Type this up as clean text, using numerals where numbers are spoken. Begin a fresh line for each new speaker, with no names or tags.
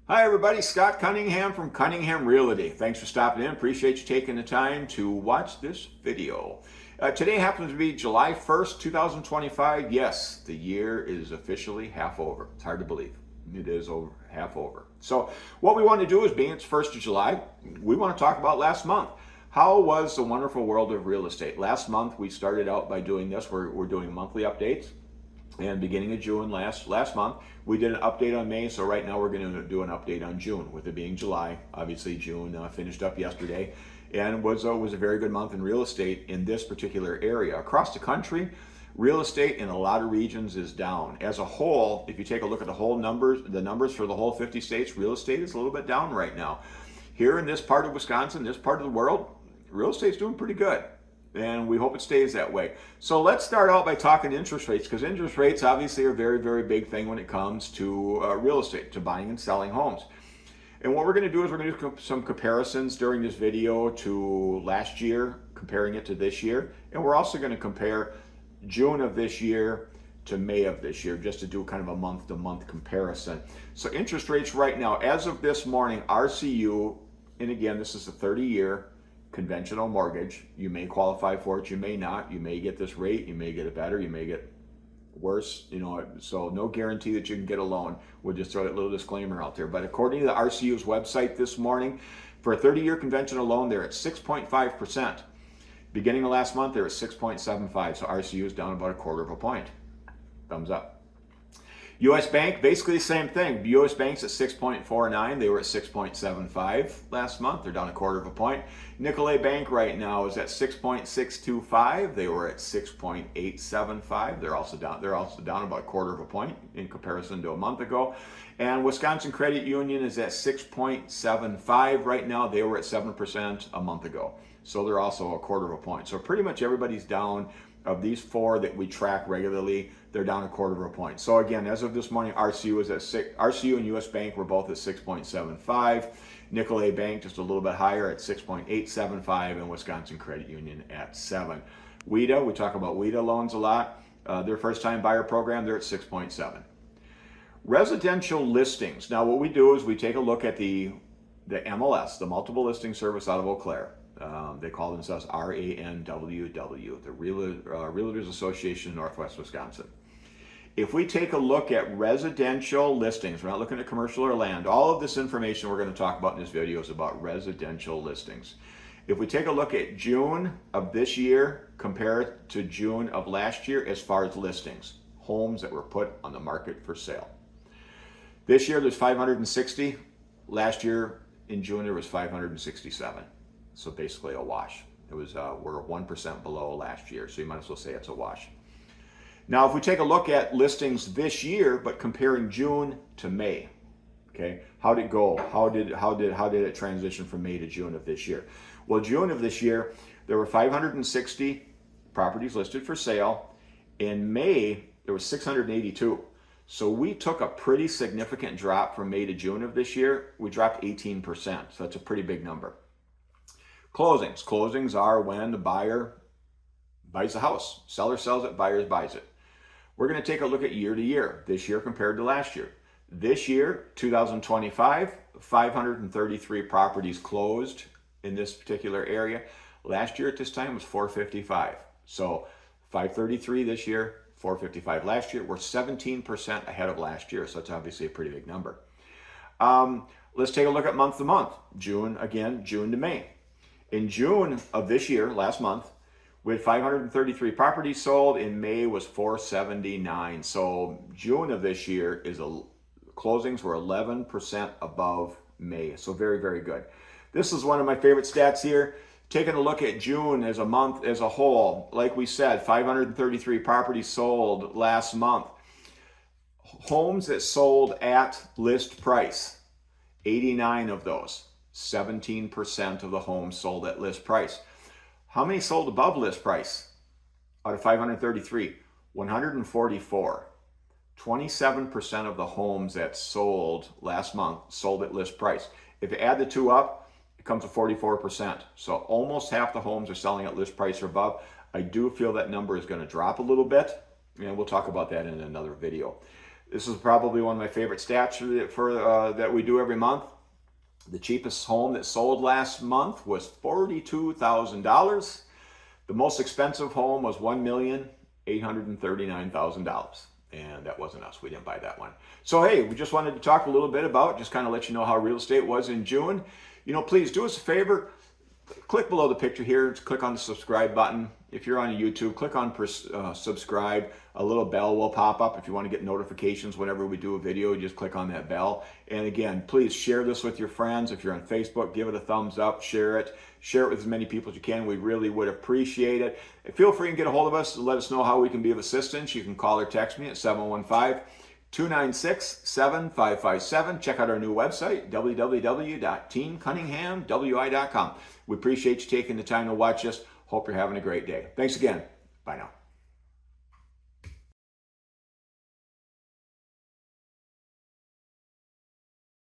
Hi everybody, Scott Cunningham from Cunningham Realty. Thanks for stopping in. Appreciate you taking the time to watch this video. Today happens to be July 1st, 2025. Yes, the year is officially half over. It's hard to believe. It is over, half over. So what we want to do is, being it's 1st of July, we want to talk about last month. How was the wonderful world of real estate? Last month we started out by doing this. We're doing monthly updates. And beginning of June last month, we did an update on May. So right now we're going to do an update on June, with it being July. Obviously, June finished up yesterday, and was a very good month in real estate in this particular area. Across the country, real estate in a lot of regions is down. As a whole, if you take a look at the numbers for the whole 50 states, real estate is a little bit down right now. Here in this part of Wisconsin, this part of the world, real estate's doing pretty good. And we hope it stays that way. So let's start out by talking interest rates, because interest rates obviously are a very, very big thing when it comes to real estate, to buying and selling homes. And what we're going to do is we're going to do some comparisons during this video to last year, comparing it to this year. And we're also going to compare June of this year to May of this year, just to do kind of a month-to-month comparison. So interest rates right now, as of this morning, RCU, and again, this is a 30-year conventional mortgage. You may qualify for it, you may not. You may get this rate, you may get it better, you may get worse, so no guarantee that you can get a loan. We'll just throw that little disclaimer out there. But according to the RCU's website this morning, for a 30-year conventional loan, they're at 6.5%. Beginning of last month, they're at 6.75, so RCU is down about a quarter of a point. Thumbs up. U.S. Bank, basically the same thing. U.S. Bank's at 6.49. They were at 6.75 last month. They're down a quarter of a point. Nicolet Bank right now is at 6.625. They were at 6.875. They're also down about a quarter of a point in comparison to a month ago. And Wisconsin Credit Union is at 6.75 right now. They were at 7% a month ago. So they're also a quarter of a point. So pretty much everybody's down. Of these four that we track regularly, they're down a quarter of a point. So again, as of this morning, RCU is at RCU and US Bank were both at 6.75. Nicolet Bank just a little bit higher at 6.875, and Wisconsin Credit Union at 7. WHEDA, we talk about WHEDA loans a lot. Their first-time buyer program, they're at 6.7. Residential listings. Now, what we do is we take a look at the MLS, the Multiple Listing Service out of Eau Claire. They call themselves RANWW, the Realtors Association of Northwest Wisconsin. If we take a look at residential listings, we're not looking at commercial or land. All of this information we're going to talk about in this video is about residential listings. If we take a look at June of this year, compare it to June of last year as far as listings, homes that were put on the market for sale. This year there's 560. Last year in June there was 567. So basically a wash. It was we're 1% below last year, so you might as well say it's a wash. Now, if we take a look at listings this year, but comparing June to May, okay, how did it go? How did it transition from May to June of this year? Well, June of this year, there were 560 properties listed for sale. In May, there was 682. So we took a pretty significant drop from May to June of this year. We dropped 18%, so that's a pretty big number. Closings. Closings are when the buyer buys the house. Seller sells it, buyer buys it. We're going to take a look at year to year, this year compared to last year. This year, 2025, 533 properties closed in this particular area. Last year at this time was 455. So 533 this year, 455 last year. We're 17% ahead of last year, so that's obviously a pretty big number. Let's take a look at month to month. June to May. In June of this year, last month, we had 533 properties sold. In May was 479. So June of this year closings were 11% above May. So very, very good. This is one of my favorite stats here. Taking a look at June as a month as a whole, like we said, 533 properties sold last month. Homes that sold at list price, 89 of those. 17% of the homes sold at list price. How many sold above list price? Out of 533, 144. 27% of the homes that sold last month sold at list price. If you add the two up, it comes to 44%. So almost half the homes are selling at list price or above. I do feel that number is going to drop a little bit, and we'll talk about that in another video. This is probably one of my favorite stats that we do every month. The cheapest home that sold last month was $42,000. The most expensive home was $1,839,000. And that wasn't us. We didn't buy that one. So, hey, we just wanted to talk a little bit about, just kind of let you know how real estate was in June. Please do us a favor. Click below the picture here. Click on the subscribe button. If you're on YouTube, click on subscribe. A little bell will pop up. If you want to get notifications whenever we do a video, just click on that bell. And again, please share this with your friends. If you're on Facebook, give it a thumbs up, share it. Share it with as many people as you can. We really would appreciate it. And feel free to get a hold of us and let us know how we can be of assistance. You can call or text me at 715-296-7557. Check out our new website, www.teamcunninghamwi.com. We appreciate you taking the time to watch us. Hope you're having a great day. Thanks again. Bye now.